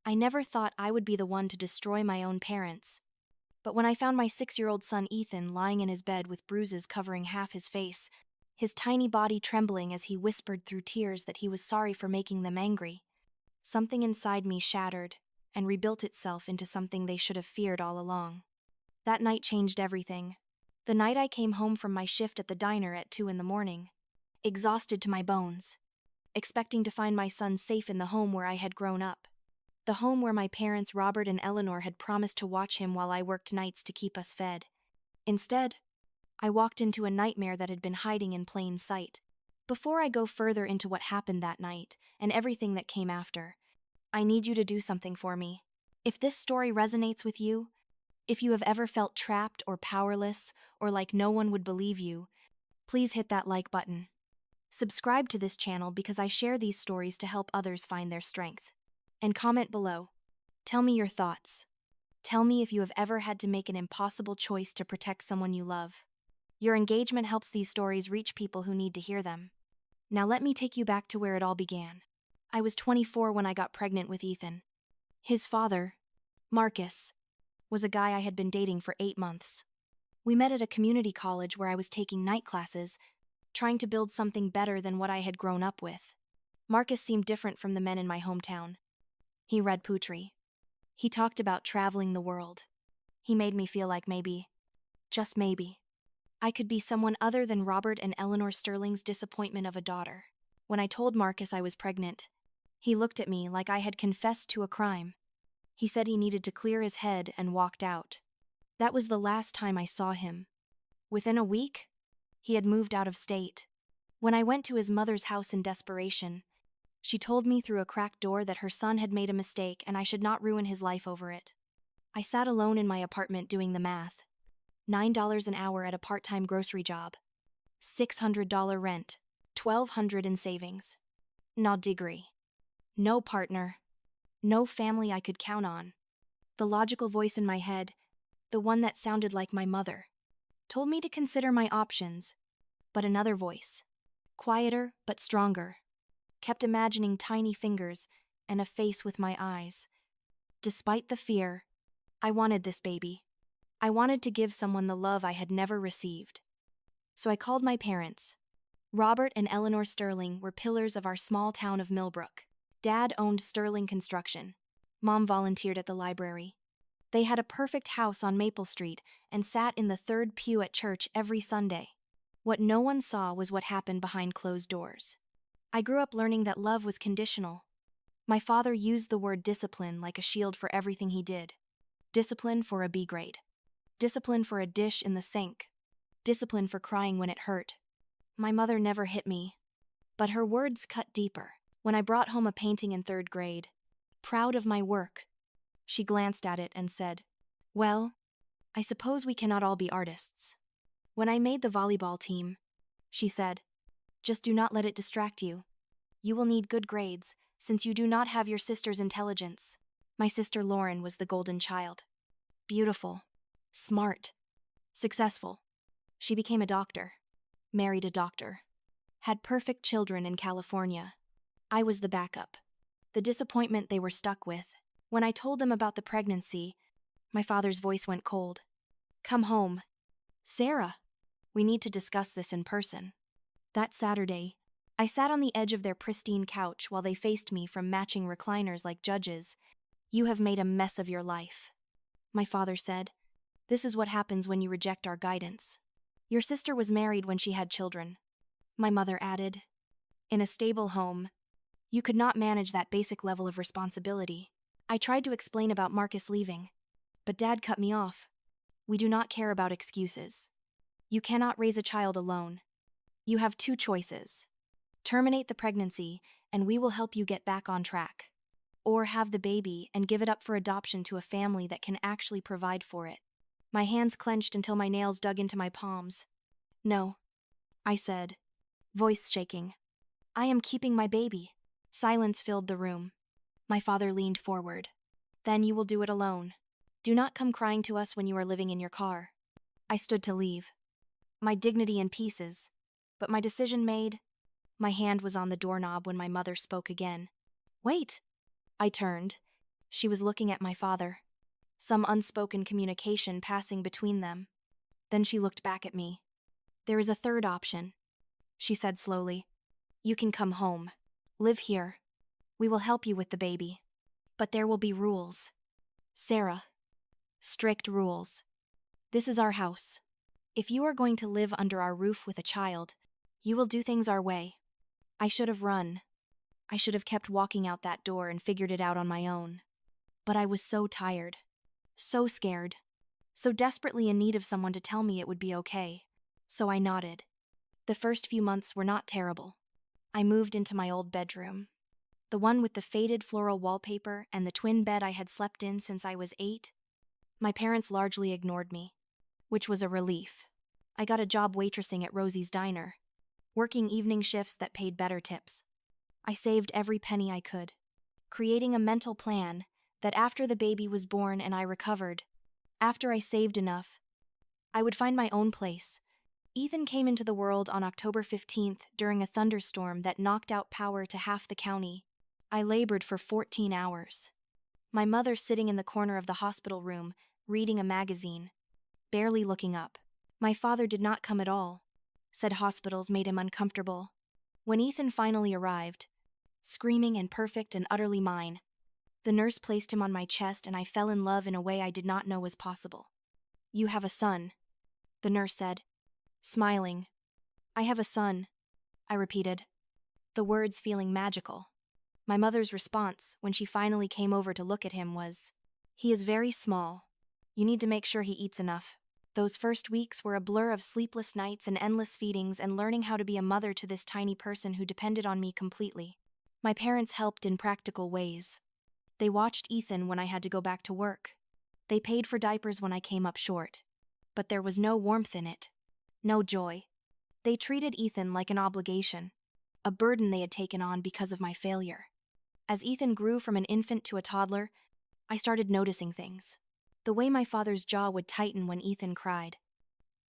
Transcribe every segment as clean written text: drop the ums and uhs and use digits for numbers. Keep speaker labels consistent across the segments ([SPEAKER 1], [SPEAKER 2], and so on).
[SPEAKER 1] I never thought I would be the one to destroy my own parents. But when I found my 6-year-old son Ethan lying in his bed with bruises covering half his face, his tiny body trembling as he whispered through tears that he was sorry for making them angry, something inside me shattered and rebuilt itself into something they should have feared all along. That night changed everything. The night I came home from my shift at the diner at 2 in the morning, exhausted to my bones, expecting to find my son safe in the home where I had grown up. The home where my parents Robert and Eleanor had promised to watch him while I worked nights to keep us fed. Instead, I walked into a nightmare that had been hiding in plain sight. Before I go further into what happened that night and everything that came after, I need you to do something for me. If this story resonates with you, if you have ever felt trapped or powerless or like no one would believe you, please hit that like button. Subscribe to this channel because I share these stories to help others find their strength. And comment below. Tell me your thoughts. Tell me if you have ever had to make an impossible choice to protect someone you love. Your engagement helps these stories reach people who need to hear them. Now let me take you back to where it all began. I was 24 when I got pregnant with Ethan. His father, Marcus, was a guy I had been dating for 8 months. We met at a community college where I was taking night classes, trying to build something better than what I had grown up with. Marcus seemed different from the men in my hometown. He read poetry. He talked about traveling the world. He made me feel like maybe, just maybe, I could be someone other than Robert and Eleanor Sterling's disappointment of a daughter. When I told Marcus I was pregnant, he looked at me like I had confessed to a crime. He said he needed to clear his head and walked out. That was the last time I saw him. Within a week, he had moved out of state. When I went to his mother's house in desperation, she told me through a cracked door that her son had made a mistake and I should not ruin his life over it. I sat alone in my apartment doing the math. $9 an hour at a part-time grocery job. $600 rent. $1,200 in savings. No degree. No partner. No family I could count on. The logical voice in my head, the one that sounded like my mother, told me to consider my options. But another voice, quieter but stronger, kept imagining tiny fingers and a face with my eyes. Despite the fear, I wanted this baby. I wanted to give someone the love I had never received. So I called my parents. Robert and Eleanor Sterling were pillars of our small town of Millbrook. Dad owned Sterling Construction. Mom volunteered at the library. They had a perfect house on Maple Street and sat in the third pew at church every Sunday. What no one saw was what happened behind closed doors. I grew up learning that love was conditional. My father used the word discipline like a shield for everything he did. Discipline for a B grade. Discipline for a dish in the sink. Discipline for crying when it hurt. My mother never hit me, but her words cut deeper. When I brought home a painting in 3rd grade, proud of my work, she glanced at it and said, "Well, I suppose we cannot all be artists." When I made the volleyball team, she said, "Just do not let it distract you. You will need good grades, since you do not have your sister's intelligence." My sister Lauren was the golden child. Beautiful, smart, successful. She became a doctor, married a doctor, had perfect children in California. I was the backup, the disappointment they were stuck with. When I told them about the pregnancy, my father's voice went cold. "Come home. Sarah, we need to discuss this in person." That Saturday, I sat on the edge of their pristine couch while they faced me from matching recliners like judges. "You have made a mess of your life," my father said. "This is what happens when you reject our guidance." "Your sister was married when she had children," my mother added. "In a stable home, you could not manage that basic level of responsibility." I tried to explain about Marcus leaving, but Dad cut me off. "We do not care about excuses. You cannot raise a child alone. You have 2 choices. Terminate the pregnancy, and we will help you get back on track. Or have the baby and give it up for adoption to a family that can actually provide for it." My hands clenched until my nails dug into my palms. "No," I said, voice shaking. "I am keeping my baby." Silence filled the room. My father leaned forward. "Then you will do it alone. Do not come crying to us when you are living in your car." I stood to leave, my dignity in pieces, but my decision made. My hand was on the doorknob when my mother spoke again. "Wait." I turned, She was looking at my father, some unspoken communication passing between them. Then she looked back at me. "There is a third option," she said slowly. "You can come home. Live here. We will help you with the baby. But there will be rules. Sarah. Strict rules. This is our house. If you are going to live under our roof with a child, you will do things our way." I should have run. I should have kept walking out that door and figured it out on my own. But I was so tired. So scared. So desperately in need of someone to tell me it would be okay. So I nodded. The first few months were not terrible. I moved into my old bedroom. The one with the faded floral wallpaper and the twin bed I had slept in since I was 8. My parents largely ignored me, which was a relief. I got a job waitressing at Rosie's Diner, working evening shifts that paid better tips. I saved every penny I could, creating a mental plan that after the baby was born and I recovered, after I saved enough, I would find my own place. Ethan came into the world on October 15th during a thunderstorm that knocked out power to half the county. I labored for 14 hours. My mother sitting in the corner of the hospital room, reading a magazine, barely looking up. My father did not come at all. Said hospitals made him uncomfortable. When Ethan finally arrived, screaming and perfect and utterly mine, the nurse placed him on my chest and I fell in love in a way I did not know was possible. "You have a son," the nurse said, smiling. "I have a son," I repeated, the words feeling magical. My mother's response, when she finally came over to look at him, was, "He is very small. You need to make sure he eats enough." Those first weeks were a blur of sleepless nights and endless feedings and learning how to be a mother to this tiny person who depended on me completely. My parents helped in practical ways. They watched Ethan when I had to go back to work. They paid for diapers when I came up short. But there was no warmth in it. No joy. They treated Ethan like an obligation, a burden they had taken on because of my failure. As Ethan grew from an infant to a toddler, I started noticing things. The way my father's jaw would tighten when Ethan cried.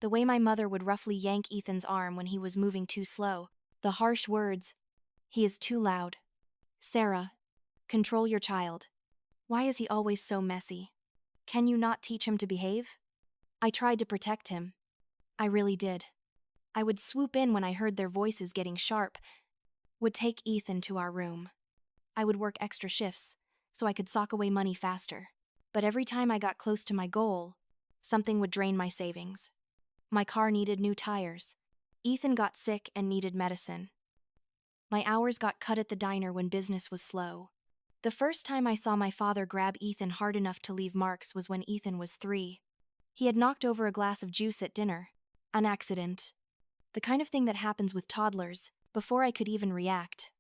[SPEAKER 1] The way my mother would roughly yank Ethan's arm when he was moving too slow. The harsh words, "He is too loud. Sarah, control your child. Why is he always so messy? Can you not teach him to behave?" I tried to protect him. I really did. I would swoop in when I heard their voices getting sharp, would take Ethan to our room. I would work extra shifts, so I could sock away money faster. But every time I got close to my goal, something would drain my savings. My car needed new tires. Ethan got sick and needed medicine. My hours got cut at the diner when business was slow. The first time I saw my father grab Ethan hard enough to leave marks was when Ethan was 3. He had knocked over a glass of juice at dinner. An accident. The kind of thing that happens with toddlers, before I could even react.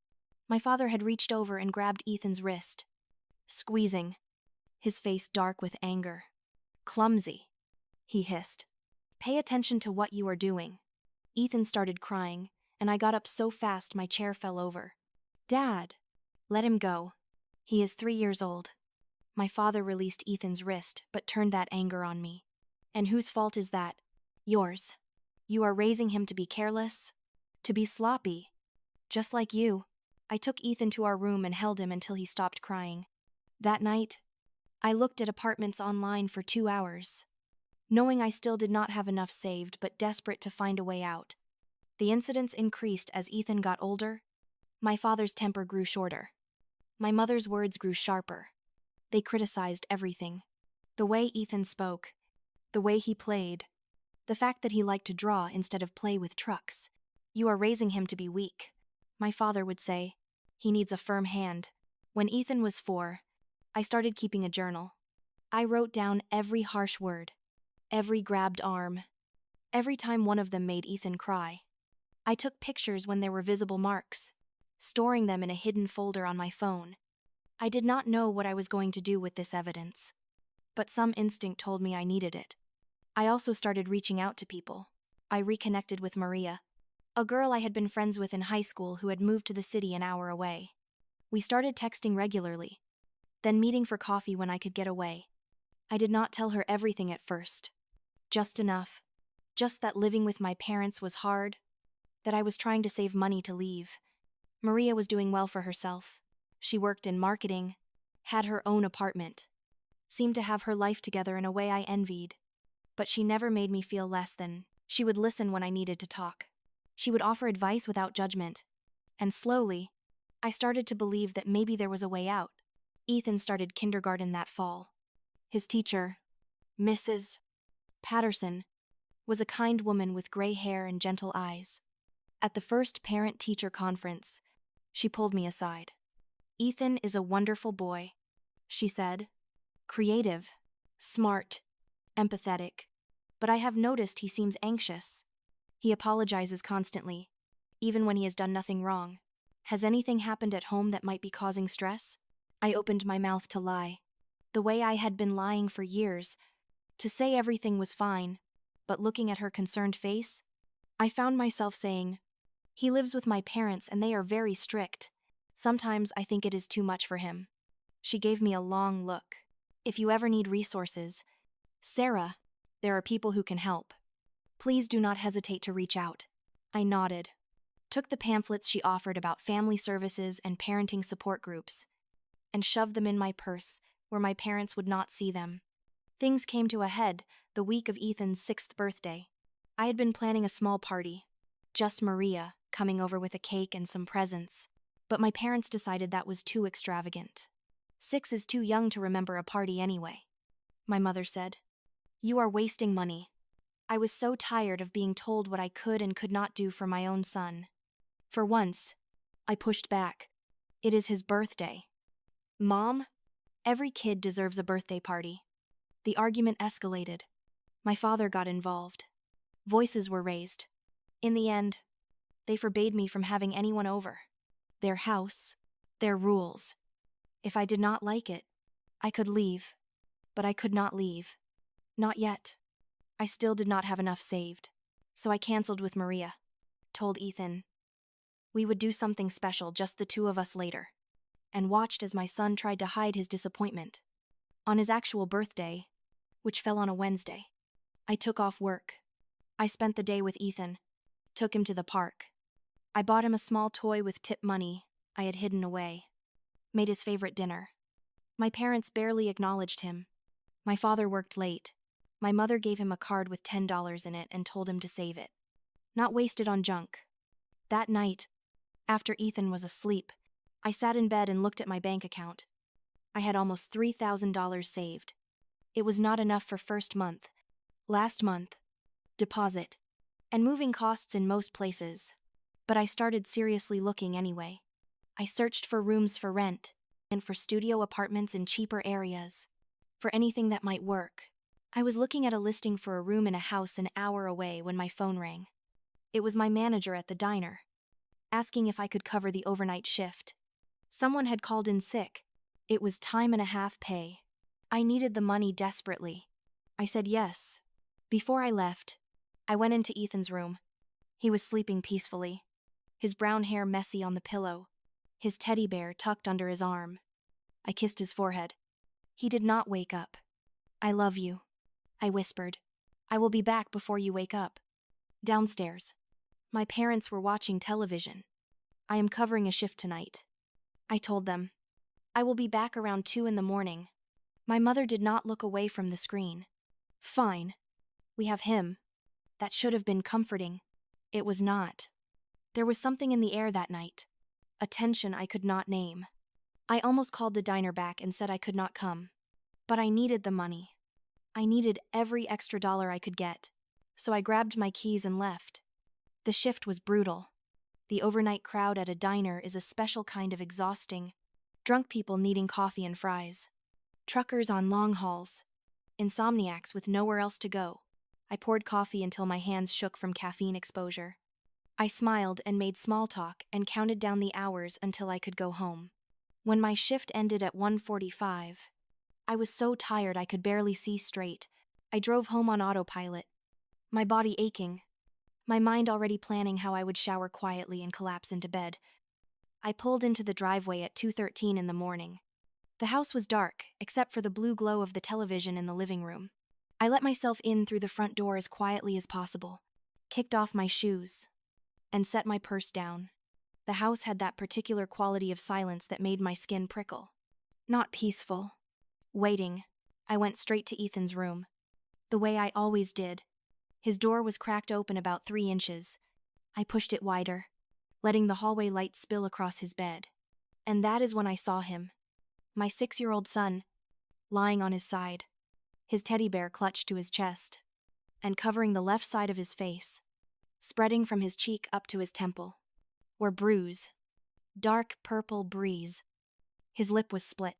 [SPEAKER 1] My father had reached over and grabbed Ethan's wrist. Squeezing. His face dark with anger. "Clumsy," he hissed. "Pay attention to what you are doing." Ethan started crying, and I got up so fast my chair fell over. "Dad, let him go. He is 3 years old." My father released Ethan's wrist, but turned that anger on me. "And whose fault is that?" "Yours. You are raising him to be careless, to be sloppy. Just like you." I took Ethan to our room and held him until he stopped crying. That night, I looked at apartments online for 2 hours, knowing I still did not have enough saved but desperate to find a way out. The incidents increased as Ethan got older. My father's temper grew shorter. My mother's words grew sharper. They criticized everything. The way Ethan spoke, the way he played, the fact that he liked to draw instead of play with trucks. "You are raising him to be weak," my father would say. "He needs a firm hand." When Ethan was 4, I started keeping a journal. I wrote down every harsh word, every grabbed arm, every time one of them made Ethan cry. I took pictures when there were visible marks, storing them in a hidden folder on my phone. I did not know what I was going to do with this evidence, but some instinct told me I needed it. I also started reaching out to people. I reconnected with Maria, a girl I had been friends with in high school who had moved to the city an hour away. We started texting regularly, then meeting for coffee when I could get away. I did not tell her everything at first. Just enough. Just that living with my parents was hard, that I was trying to save money to leave. Maria was doing well for herself. She worked in marketing, had her own apartment, seemed to have her life together in a way I envied. But she never made me feel less than. She would listen when I needed to talk. She would offer advice without judgment. And slowly, I started to believe that maybe there was a way out. Ethan started kindergarten that fall. His teacher, Mrs. Patterson, was a kind woman with gray hair and gentle eyes. At the first parent-teacher conference, she pulled me aside. "Ethan is a wonderful boy," she said. "Creative, smart, empathetic. But I have noticed he seems anxious. He apologizes constantly, even when he has done nothing wrong. Has anything happened at home that might be causing stress?" I opened my mouth to lie, the way I had been lying for years, to say everything was fine, but looking at her concerned face, I found myself saying, "He lives with my parents and they are very strict. Sometimes I think it is too much for him." She gave me a long look. "If you ever need resources, Sarah, there are people who can help. Please do not hesitate to reach out." I nodded, took the pamphlets she offered about family services and parenting support groups, and shoved them in my purse where my parents would not see them. Things came to a head the week of Ethan's 6th birthday. I had been planning a small party, just Maria coming over with a cake and some presents, but my parents decided that was too extravagant. 6 is too young to remember a party anyway. My mother said, "You are wasting money." I was so tired of being told what I could and could not do for my own son. For once, I pushed back. "It is his birthday." "Mom, every kid deserves a birthday party." The argument escalated. My father got involved. Voices were raised. In the end, they forbade me from having anyone over. Their house, their rules. If I did not like it, I could leave. But I could not leave. Not yet. I still did not have enough saved. So I canceled with Maria. Told Ethan we would do something special, just the two of us later, and watched as my son tried to hide his disappointment. On his actual birthday, which fell on a Wednesday, I took off work. I spent the day with Ethan, took him to the park. I bought him a small toy with tip money I had hidden away, made his favorite dinner. My parents barely acknowledged him. My father worked late. My mother gave him a card with $10 in it and told him to save it. Not waste it on junk. That night, after Ethan was asleep, I sat in bed and looked at my bank account. I had almost $3,000 saved. It was not enough for first month, last month, deposit, and moving costs in most places. But I started seriously looking anyway. I searched for rooms for rent and for studio apartments in cheaper areas, for anything that might work. I was looking at a listing for a room in a house an hour away when my phone rang. It was my manager at the diner, asking if I could cover the overnight shift. Someone had called in sick. It was time and a half pay. I needed the money desperately. I said yes. Before I left, I went into Ethan's room. He was sleeping peacefully, his brown hair messy on the pillow, his teddy bear tucked under his arm. I kissed his forehead. He did not wake up. "I love you," I whispered. "I will be back before you wake up." Downstairs, my parents were watching television. "I am covering a shift tonight," I told them. "I will be back around 2 in the morning." My mother did not look away from the screen. "Fine. We have him." That should have been comforting. It was not. There was something in the air that night, a tension I could not name. I almost called the diner back and said I could not come. But I needed the money. I needed every extra dollar I could get. So I grabbed my keys and left. The shift was brutal. The overnight crowd at a diner is a special kind of exhausting. Drunk people needing coffee and fries. Truckers on long hauls. Insomniacs with nowhere else to go. I poured coffee until my hands shook from caffeine exposure. I smiled and made small talk and counted down the hours until I could go home. When my shift ended at 1:45, I was so tired I could barely see straight. I drove home on autopilot, my body aching, my mind already planning how I would shower quietly and collapse into bed. I pulled into the driveway at 2:13 in the morning. The house was dark, except for the blue glow of the television in the living room. I let myself in through the front door as quietly as possible, kicked off my shoes, and set my purse down. The house had that particular quality of silence that made my skin prickle. Not peaceful. Waiting. I went straight to Ethan's room. The way I always did. His door was cracked open about 3 inches. I pushed it wider, letting the hallway light spill across his bed. And that is when I saw him. My 6-year-old son, lying on his side, his teddy bear clutched to his chest, and covering the left side of his face, spreading from his cheek up to his temple, were bruises. Dark purple bruises. His lip was split,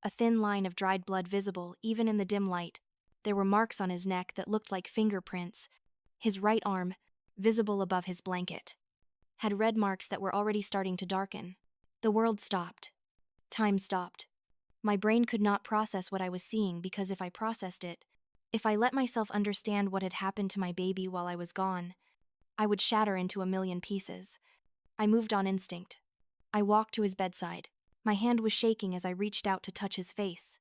[SPEAKER 1] a thin line of dried blood visible even in the dim light. There were marks on his neck that looked like fingerprints. His right arm, visible above his blanket, had red marks that were already starting to darken. The world stopped. Time stopped. My brain could not process what I was seeing because if I processed it, if I let myself understand what had happened to my baby while I was gone, I would shatter into a million pieces. I moved on instinct. I walked to his bedside. My hand was shaking as I reached out to touch his face,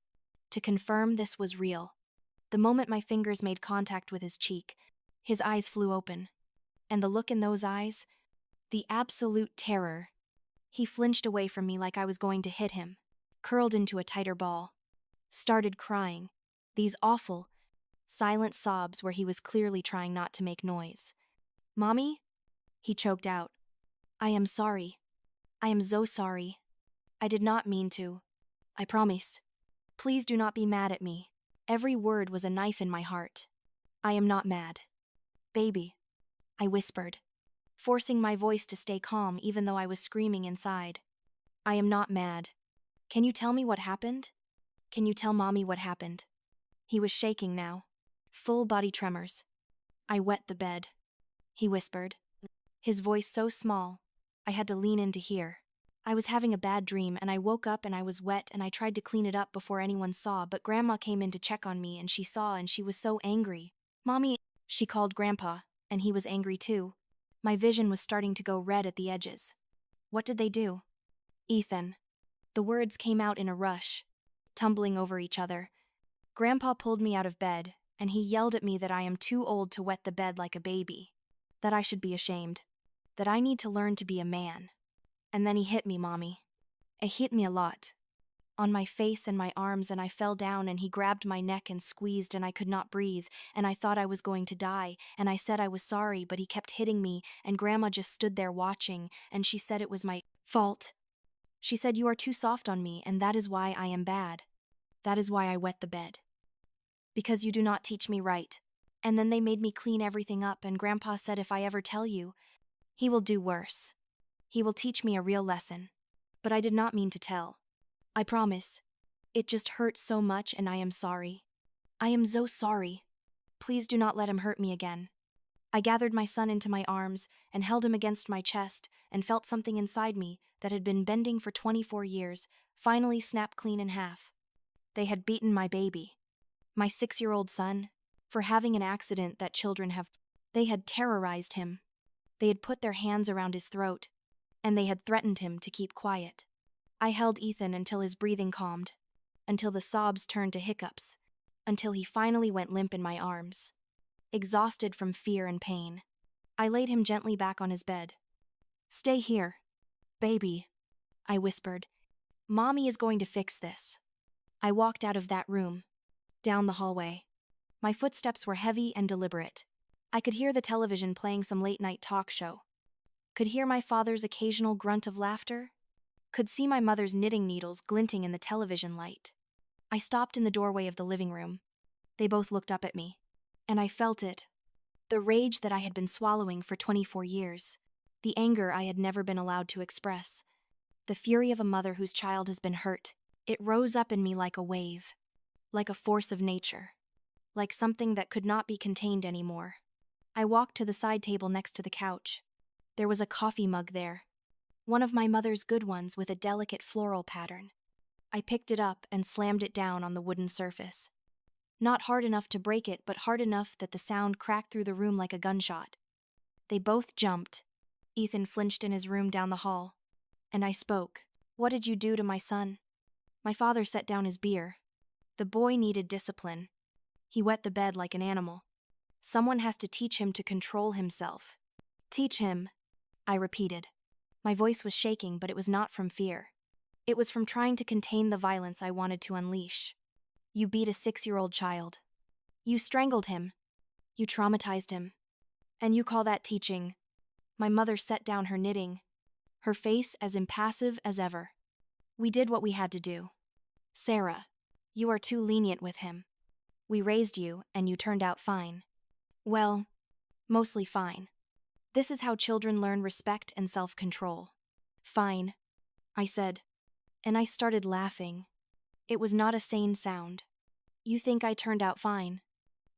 [SPEAKER 1] to confirm this was real. The moment my fingers made contact with his cheek, his eyes flew open. And the look in those eyes, the absolute terror. He flinched away from me like I was going to hit him, curled into a tighter ball, started crying. These awful, silent sobs where he was clearly trying not to make noise. "Mommy?" He choked out. "I am sorry. I am so sorry. I did not mean to. I promise. Please do not be mad at me." Every word was a knife in my heart. "I am not mad. Baby," I whispered, forcing my voice to stay calm even though I was screaming inside. "I am not mad. Can you tell me what happened? Can you tell Mommy what happened?" He was shaking now, full body tremors. "I wet the bed," he whispered, his voice so small, I had to lean in to hear. "I was having a bad dream and I woke up and I was wet and I tried to clean it up before anyone saw, but Grandma came in to check on me and she saw and she was so angry. Mommy," she called Grandpa, and he was angry too. My vision was starting to go red at the edges. "What did they do?" "Ethan." The words came out in a rush, tumbling over each other. Grandpa pulled me out of bed, and he yelled at me that I am too old to wet the bed like a baby, that I should be ashamed, that I need to learn to be a man. And then he hit me, Mommy. It hit me a lot. On my face and my arms, and I fell down and he grabbed my neck and squeezed and I could not breathe, and I thought I was going to die, and I said I was sorry, but he kept hitting me, and Grandma just stood there watching, and she said it was my fault. She said, "You are too soft on me, and that is why I am bad. That is why I wet the bed. Because you do not teach me right." And then they made me clean everything up, and Grandpa said if I ever tell you, he will do worse. He will teach me a real lesson. But I did not mean to tell. I promise. It just hurt so much and I am sorry. I am so sorry. Please do not let him hurt me again. I gathered my son into my arms and held him against my chest and felt something inside me that had been bending for 24 years finally snap clean in half. They had beaten my baby, my 6-year-old son, for having an accident that children have. They had terrorized him. They had put their hands around his throat, and they had threatened him to keep quiet. I held Ethan until his breathing calmed, until the sobs turned to hiccups, until he finally went limp in my arms. Exhausted from fear and pain, I laid him gently back on his bed. "Stay here, baby," I whispered. "Mommy is going to fix this." I walked out of that room, down the hallway. My footsteps were heavy and deliberate. I could hear the television playing some late-night talk show. Could hear my father's occasional grunt of laughter. Could see my mother's knitting needles glinting in the television light. I stopped in the doorway of the living room. They both looked up at me, and I felt it. The rage that I had been swallowing for 24 years. The anger I had never been allowed to express. The fury of a mother whose child has been hurt. It rose up in me like a wave, like a force of nature, like something that could not be contained anymore. I walked to the side table next to the couch. There was a coffee mug there, one of my mother's good ones with a delicate floral pattern. I picked it up and slammed it down on the wooden surface. Not hard enough to break it, but hard enough that the sound cracked through the room like a gunshot. They both jumped. Ethan flinched in his room down the hall, and I spoke. "What did you do to my son?" My father set down his beer. The boy needed discipline. He wet the bed like an animal. Someone has to teach him to control himself. "Teach him," I repeated. My voice was shaking, but it was not from fear. It was from trying to contain the violence I wanted to unleash. You beat a 6-year-old child. You strangled him. You traumatized him. And you call that teaching? My mother set down her knitting, her face as impassive as ever. We did what we had to do. Sarah, you are too lenient with him. We raised you, and you turned out fine. Well, mostly fine. This is how children learn respect and self-control. Fine, I said, and I started laughing. It was not a sane sound. You think I turned out fine?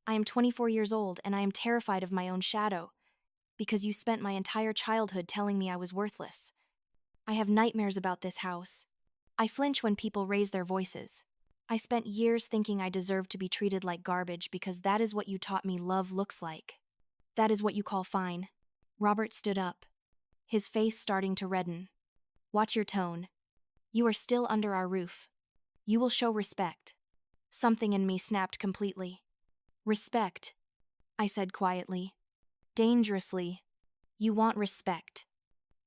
[SPEAKER 1] I am 24 years old, and I am terrified of my own shadow, because you spent my entire childhood telling me I was worthless. I have nightmares about this house. I flinch when people raise their voices. I spent years thinking I deserved to be treated like garbage because that is what you taught me love looks like. That is what you call fine. Robert stood up, his face starting to redden. Watch your tone. You are still under our roof. You will show respect. Something in me snapped completely. Respect, I said quietly. Dangerously. You want respect.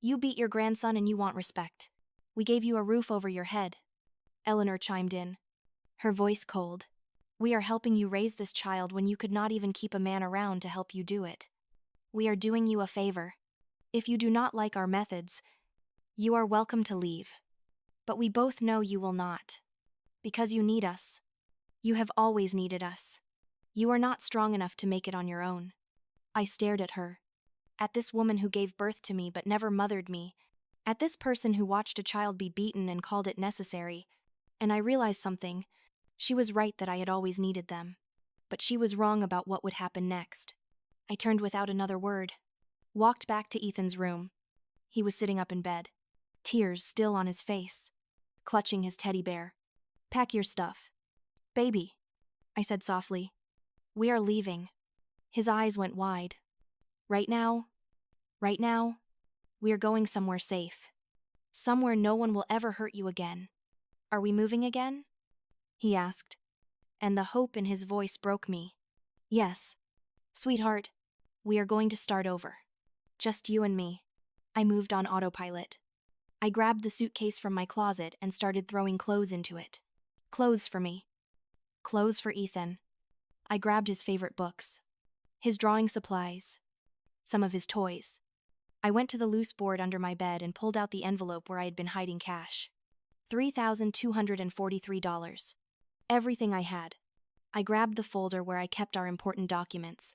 [SPEAKER 1] You beat your grandson and you want respect. We gave you a roof over your head. Eleanor chimed in, her voice cold. We are helping you raise this child when you could not even keep a man around to help you do it. We are doing you a favor. If you do not like our methods, you are welcome to leave. But we both know you will not. Because you need us. You have always needed us. You are not strong enough to make it on your own. I stared at her. At this woman who gave birth to me but never mothered me. At this person who watched a child be beaten and called it necessary. And I realized something. She was right that I had always needed them. But she was wrong about what would happen next. I turned without another word. Walked back to Ethan's room. He was sitting up in bed, tears still on his face, clutching his teddy bear. Pack your stuff. Baby, I said softly. We are leaving. His eyes went wide. Right now, we are going somewhere safe. Somewhere no one will ever hurt you again. Are we moving again? He asked, and the hope in his voice broke me. Yes, sweetheart, we are going to start over. Just you and me. I moved on autopilot. I grabbed the suitcase from my closet and started throwing clothes into it. Clothes for me. Clothes for Ethan. I grabbed his favorite books, his drawing supplies, some of his toys. I went to the loose board under my bed and pulled out the envelope where I had been hiding cash. $3,243. Everything I had. I grabbed the folder where I kept our important documents.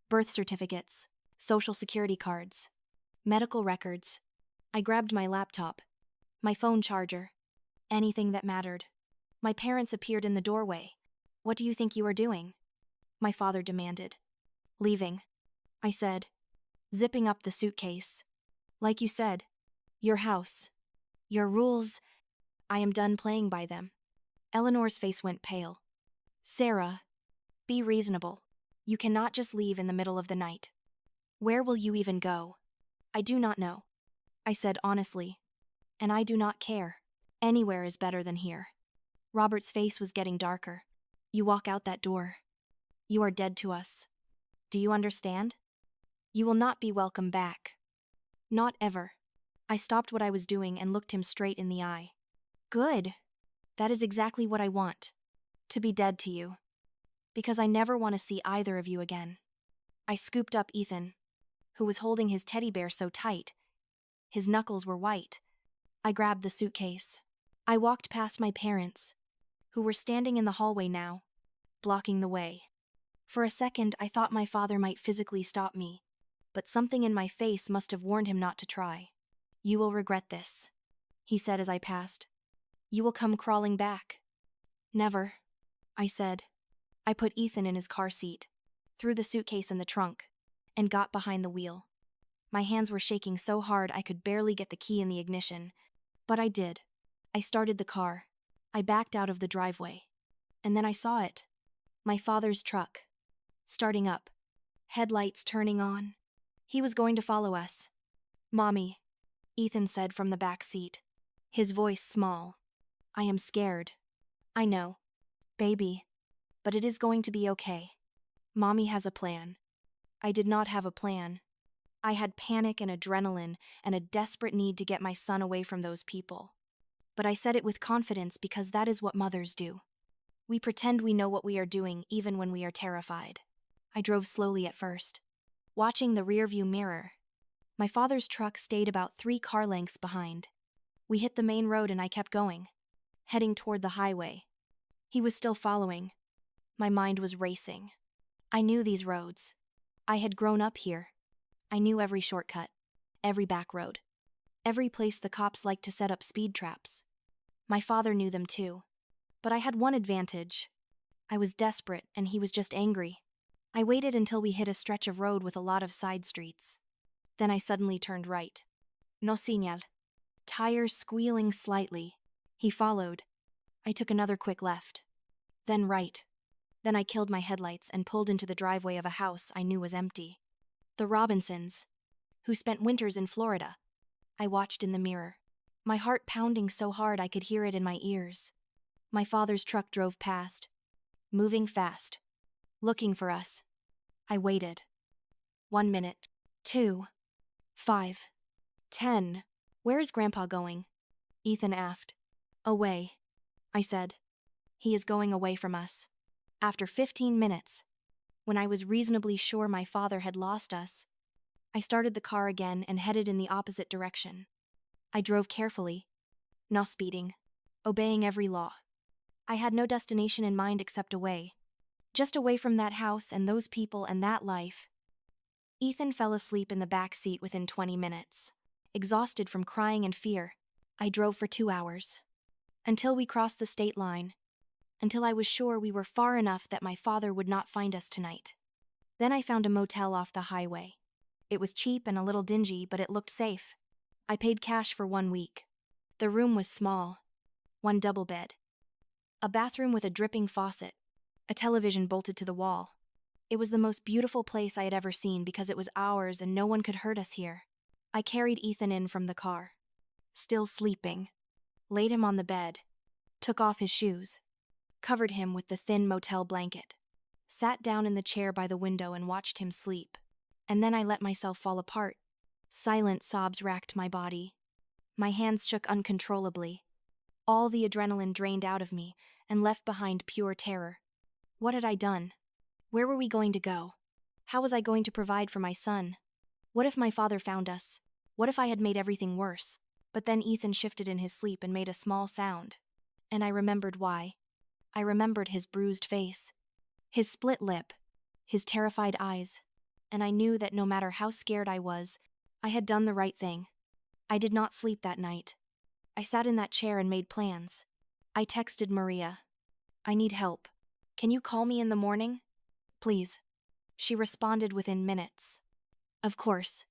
[SPEAKER 1] Birth certificates, social security cards, medical records. I grabbed my laptop, my phone charger, anything that mattered. My parents appeared in the doorway. What do you think you are doing? My father demanded. Leaving, I said, zipping up the suitcase. Like you said, your house, your rules, I am done playing by them. Eleanor's face went pale. Sarah, be reasonable. You cannot just leave in the middle of the night. Where will you even go? I do not know, I said honestly. And I do not care. Anywhere is better than here. Robert's face was getting darker. You walk out that door. You are dead to us. Do you understand? You will not be welcome back. Not ever. I stopped what I was doing and looked him straight in the eye. Good. That is exactly what I want. To be dead to you. Because I never want to see either of you again. I scooped up Ethan, who was holding his teddy bear so tight. His knuckles were white. I grabbed the suitcase. I walked past my parents, who were standing in the hallway now, blocking the way. For a second, I thought my father might physically stop me, but something in my face must have warned him not to try. You will regret this, he said as I passed. You will come crawling back. Never, I said. I put Ethan in his car seat, threw the suitcase in the trunk, and got behind the wheel. My hands were shaking so hard I could barely get the key in the ignition, but I did. I started the car. I backed out of the driveway. And then I saw it. My father's truck. Starting up. Headlights turning on. He was going to follow us. Mommy, Ethan said from the back seat, his voice small. I am scared. I know. Baby. But it is going to be okay. Mommy has a plan. I did not have a plan. I had panic and adrenaline and a desperate need to get my son away from those people. but I said it with confidence because that is what mothers do. We pretend we know what we are doing even when we are terrified. I drove slowly at first, watching the rearview mirror. My father's truck stayed about 3 car lengths behind. We hit the main road and I kept going, heading toward the highway. He was still following. My mind was racing. I knew these roads. I had grown up here. I knew every shortcut, every back road, every place the cops liked to set up speed traps. My father knew them too. But I had one advantage. I was desperate and he was just angry. I waited until we hit a stretch of road with a lot of side streets. Then I suddenly turned right. No señal. Tires squealing slightly. He followed. I took another quick left. Then right. Then I killed my headlights and pulled into the driveway of a house I knew was empty. The Robinsons, who spent winters in Florida. I watched in the mirror, my heart pounding so hard I could hear it in my ears. My father's truck drove past, moving fast, looking for us. I waited. 1 minute, 2, 5, 10. Where is Grandpa going? Ethan asked. Away, I said. He is going away from us. After 15 minutes, when I was reasonably sure my father had lost us, I started the car again and headed in the opposite direction. I drove carefully, no speeding, obeying every law. I had no destination in mind except away. Just away from that house and those people and that life. Ethan fell asleep in the back seat within 20 minutes. Exhausted from crying and fear, I drove for 2 hours. Until we crossed the state line. Until I was sure we were far enough that my father would not find us tonight. Then I found a motel off the highway. It was cheap and a little dingy, but it looked safe. I paid cash for 1 week. The room was small. 1 double bed. A bathroom with a dripping faucet. A television bolted to the wall. It was the most beautiful place I had ever seen because it was ours and no one could hurt us here. I carried Ethan in from the car. Still sleeping. Laid him on the bed. Took off his shoes. Covered him with the thin motel blanket. Sat down in the chair by the window and watched him sleep. And then I let myself fall apart. Silent sobs racked my body. My hands shook uncontrollably. All the adrenaline drained out of me and left behind pure terror. What had I done? Where were we going to go? How was I going to provide for my son? What if my father found us? What if I had made everything worse? But then Ethan shifted in his sleep and made a small sound. And I remembered why. I remembered his bruised face, his split lip, his terrified eyes, and I knew that no matter how scared I was, I had done the right thing. I did not sleep that night. I sat in that chair and made plans. I texted Maria. I need help. Can you call me in the morning? Please. She responded within minutes. Of course.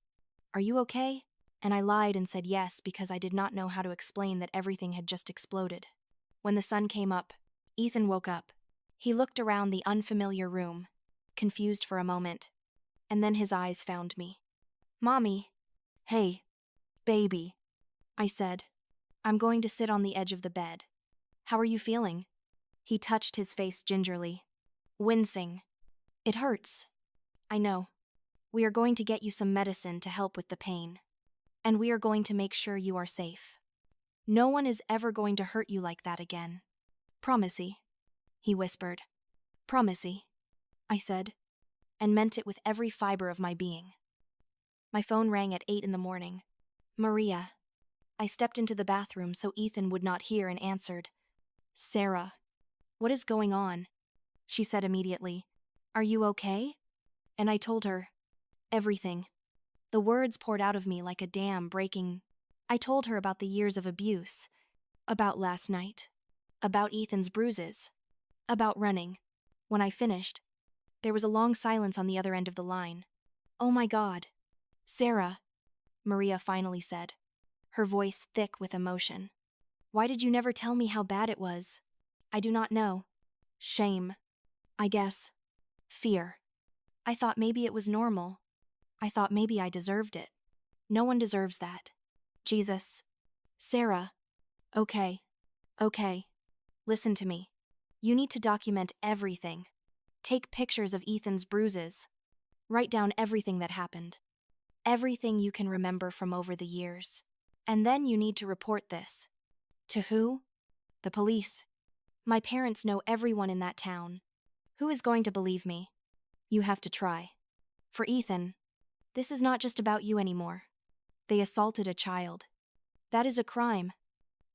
[SPEAKER 1] Are you okay? And I lied and said yes because I did not know how to explain that everything had just exploded. When the sun came up, Ethan woke up. He looked around the unfamiliar room, confused for a moment, and then his eyes found me. Mommy. Hey, baby, I said. I'm going to sit on the edge of the bed. How are you feeling? He touched his face gingerly, wincing. It hurts. I know. We are going to get you some medicine to help with the pain. And we are going to make sure you are safe. No one is ever going to hurt you like that again. Promisey, he whispered. Promisey, I said, and meant it with every fiber of my being. My phone rang at 8 in the morning. Maria. I stepped into the bathroom so Ethan would not hear and answered. Sarah. What is going on? She said immediately. Are you okay? And I told her. Everything. The words poured out of me like a dam breaking. I told her about the years of abuse. About last night. About Ethan's bruises. About running. When I finished, there was a long silence on the other end of the line. Oh my God. Sarah, Maria finally said, her voice thick with emotion. Why did you never tell me how bad it was? I do not know. Shame. I guess. Fear. I thought maybe it was normal. I thought maybe I deserved it. No one deserves that. Jesus. Sarah. Okay. Okay. Listen to me. You need to document everything. Take pictures of Ethan's bruises. Write down everything that happened. Everything you can remember from over the years. And then you need to report this. To who? The police. My parents know everyone in that town. Who is going to believe me? You have to try. For Ethan, this is not just about you anymore. They assaulted a child. That is a crime.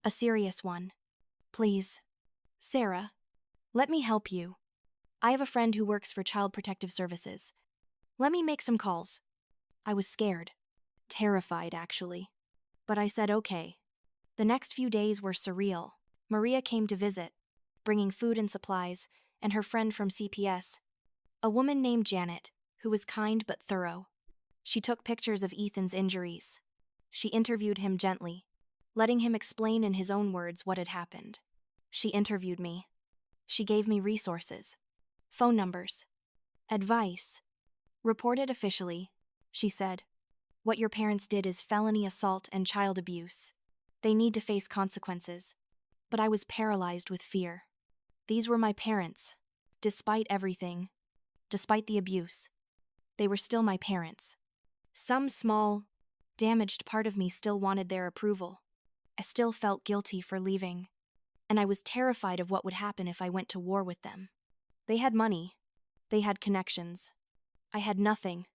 [SPEAKER 1] A serious one. Please. Sarah, let me help you. I have a friend who works for Child Protective Services. Let me make some calls. I was scared. Terrified, actually. But I said okay. The next few days were surreal. Maria came to visit, bringing food and supplies, and her friend from CPS, a woman named Janet, who was kind but thorough. She took pictures of Ethan's injuries. She interviewed him gently, letting him explain in his own words what had happened. She interviewed me. She gave me resources, phone numbers, advice. Report it officially, she said. What your parents did is felony assault and child abuse. They need to face consequences. But I was paralyzed with fear. These were my parents. Despite everything, despite the abuse, they were still my parents. Some small, damaged part of me still wanted their approval. I still felt guilty for leaving, and I was terrified of what would happen if I went to war with them. They had money. They had connections. I had nothing.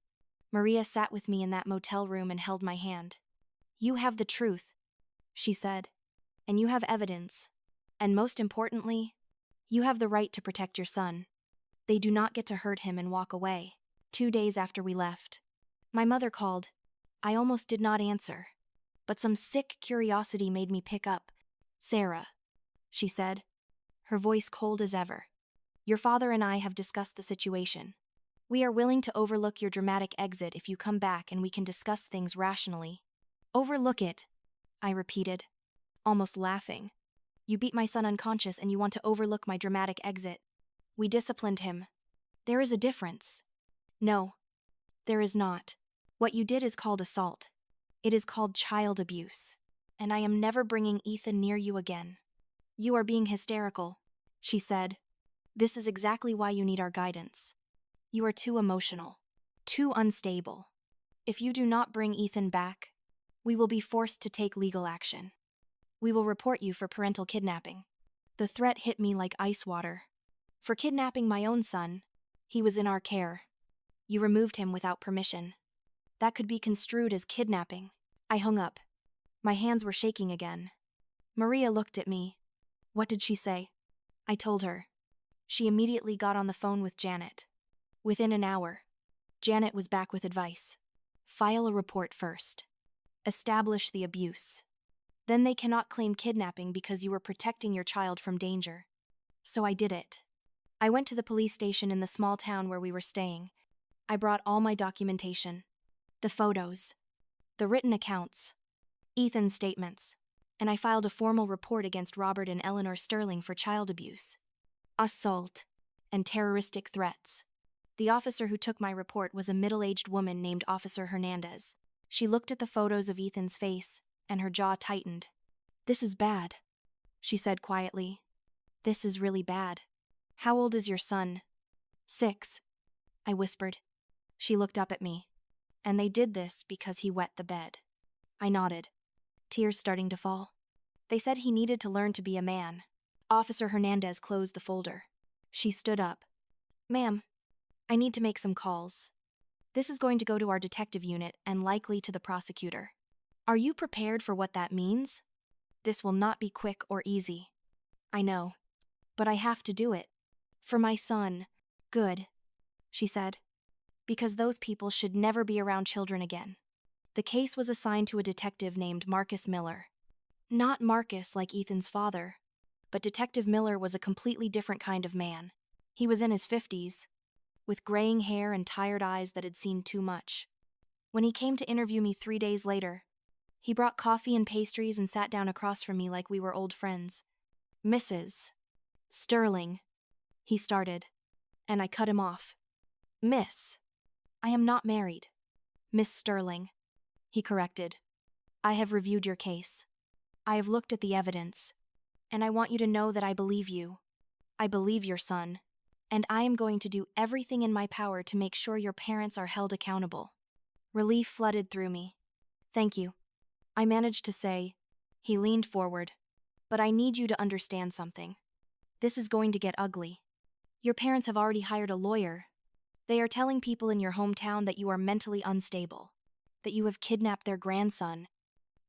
[SPEAKER 1] Maria sat with me in that motel room and held my hand. You have the truth, she said, and you have evidence. And most importantly, you have the right to protect your son. They do not get to hurt him and walk away. 2 days after we left, my mother called. I almost did not answer, but some sick curiosity made me pick up. Sarah, she said, her voice cold as ever. Your father and I have discussed the situation. We are willing to overlook your dramatic exit if you come back and we can discuss things rationally. Overlook it, I repeated, almost laughing. You beat my son unconscious and you want to overlook my dramatic exit. We disciplined him. There is a difference. No, there is not. What you did is called assault. It is called child abuse. And I am never bringing Ethan near you again. You are being hysterical, she said. This is exactly why you need our guidance. You are too emotional, too unstable. If you do not bring Ethan back, we will be forced to take legal action. We will report you for parental kidnapping. The threat hit me like ice water. For kidnapping my own son, he was in our care. You removed him without permission. That could be construed as kidnapping. I hung up. My hands were shaking again. Maria looked at me. What did she say? I told her. She immediately got on the phone with Janet. Within an hour, Janet was back with advice. File a report first. Establish the abuse. Then they cannot claim kidnapping because you were protecting your child from danger. So I did it. I went to the police station in the small town where we were staying. I brought all my documentation. The photos. The written accounts. Ethan's statements. And I filed a formal report against Robert and Eleanor Sterling for child abuse, assault, and terroristic threats. The officer who took my report was a middle-aged woman named Officer Hernandez. She looked at the photos of Ethan's face, and her jaw tightened. This is bad, she said quietly. This is really bad. How old is your son? 6, I whispered. She looked up at me. And they did this because he wet the bed. I nodded, tears starting to fall. They said he needed to learn to be a man. Officer Hernandez closed the folder. She stood up. Ma'am, I need to make some calls. This is going to go to our detective unit and likely to the prosecutor. Are you prepared for what that means? This will not be quick or easy. I know, but I have to do it. For my son. Good, she said. Because those people should never be around children again. The case was assigned to a detective named Marcus Miller. Not Marcus like Ethan's father, but Detective Miller was a completely different kind of man. He was in his 50s, with graying hair and tired eyes that had seen too much. When he came to interview me 3 days later, he brought coffee and pastries and sat down across from me like we were old friends. Mrs. Sterling, he started, and I cut him off. Miss, I am not married. Miss Sterling, he corrected. I have reviewed your case. I have looked at the evidence, and I want you to know that I believe you. I believe your son, and I am going to do everything in my power to make sure your parents are held accountable. Relief flooded through me. Thank you, I managed to say. He leaned forward. But I need you to understand something. This is going to get ugly. Your parents have already hired a lawyer. They are telling people in your hometown that you are mentally unstable, that you have kidnapped their grandson,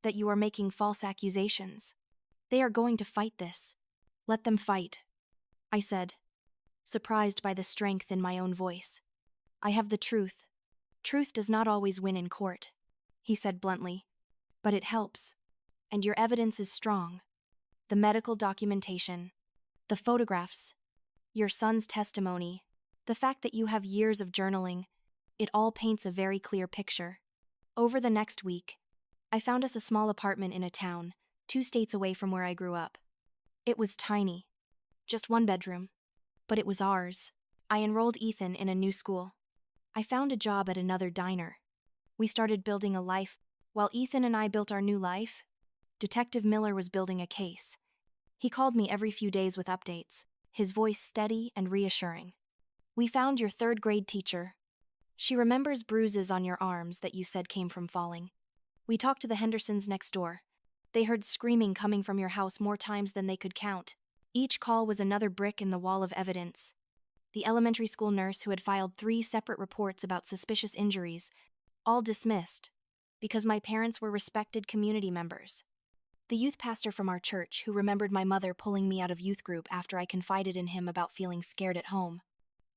[SPEAKER 1] that you are making false accusations. They are going to fight this. Let them fight, I said, surprised by the strength in my own voice. I have the truth. Truth does not always win in court, he said bluntly. But it helps. And your evidence is strong. The medical documentation, the photographs, your son's testimony, the fact that you have years of journaling, it all paints a very clear picture. Over the next week, I found us a small apartment in a town, 2 states away from where I grew up. It was tiny, just 1 bedroom, but it was ours. I enrolled Ethan in a new school. I found a job at another diner. We started building a life. While Ethan and I built our new life, Detective Miller was building a case. He called me every few days with updates, his voice steady and reassuring. We found your 3rd grade teacher. She remembers bruises on your arms that you said came from falling. We talked to the Hendersons next door. They heard screaming coming from your house more times than they could count. Each call was another brick in the wall of evidence. The elementary school nurse who had filed 3 separate reports about suspicious injuries, all dismissed, because my parents were respected community members. The youth pastor from our church who remembered my mother pulling me out of youth group after I confided in him about feeling scared at home.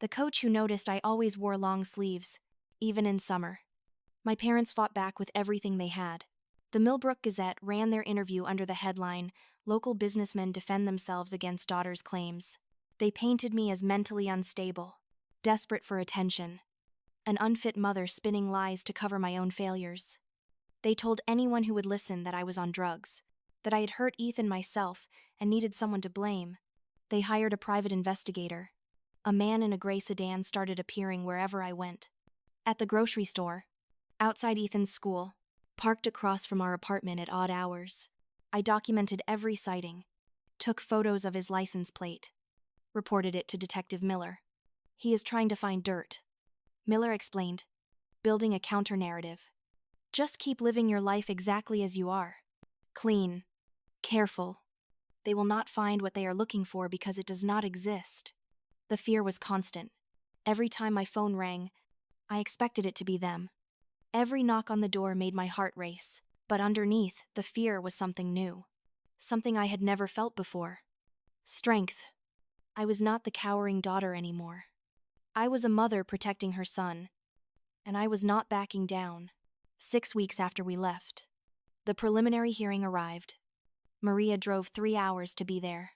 [SPEAKER 1] The coach who noticed I always wore long sleeves, even in summer. My parents fought back with everything they had. The Millbrook Gazette ran their interview under the headline, "Local businessmen defend themselves against daughter's claims." They painted me as mentally unstable, desperate for attention, an unfit mother spinning lies to cover my own failures. They told anyone who would listen that I was on drugs, that I had hurt Ethan myself and needed someone to blame. They hired a private investigator. A man in a gray sedan started appearing wherever I went. At the grocery store, outside Ethan's school, parked across from our apartment at odd hours. I documented every sighting, took photos of his license plate, reported it to Detective Miller. He is trying to find dirt, Miller explained, building a counter-narrative. Just keep living your life exactly as you are. Clean, careful. They will not find what they are looking for because it does not exist. The fear was constant. Every time my phone rang, I expected it to be them. Every knock on the door made my heart race, but underneath, the fear was something new. Something I had never felt before. Strength. I was not the cowering daughter anymore. I was a mother protecting her son, and I was not backing down. 6 weeks after we left, the preliminary hearing arrived. Maria drove 3 hours to be there.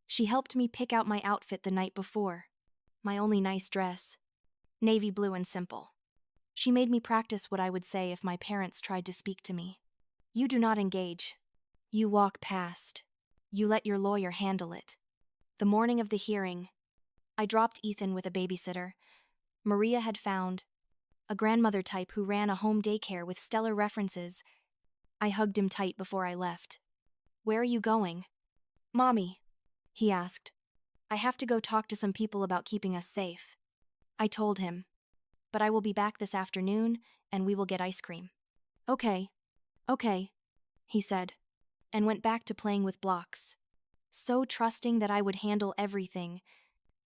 [SPEAKER 1] She helped me pick out my outfit the night before. My only nice dress. Navy blue and simple. She made me practice what I would say if my parents tried to speak to me. You do not engage. You walk past. You let your lawyer handle it. The morning of the hearing, I dropped Ethan with a babysitter. Maria had found a grandmother type who ran a home daycare with stellar references. I hugged him tight before I left. Where are you going? Mommy, he asked. I have to go talk to some people about keeping us safe. I told him. But I will be back this afternoon, and we will get ice cream. Okay, he said, and went back to playing with blocks. So trusting that I would handle everything.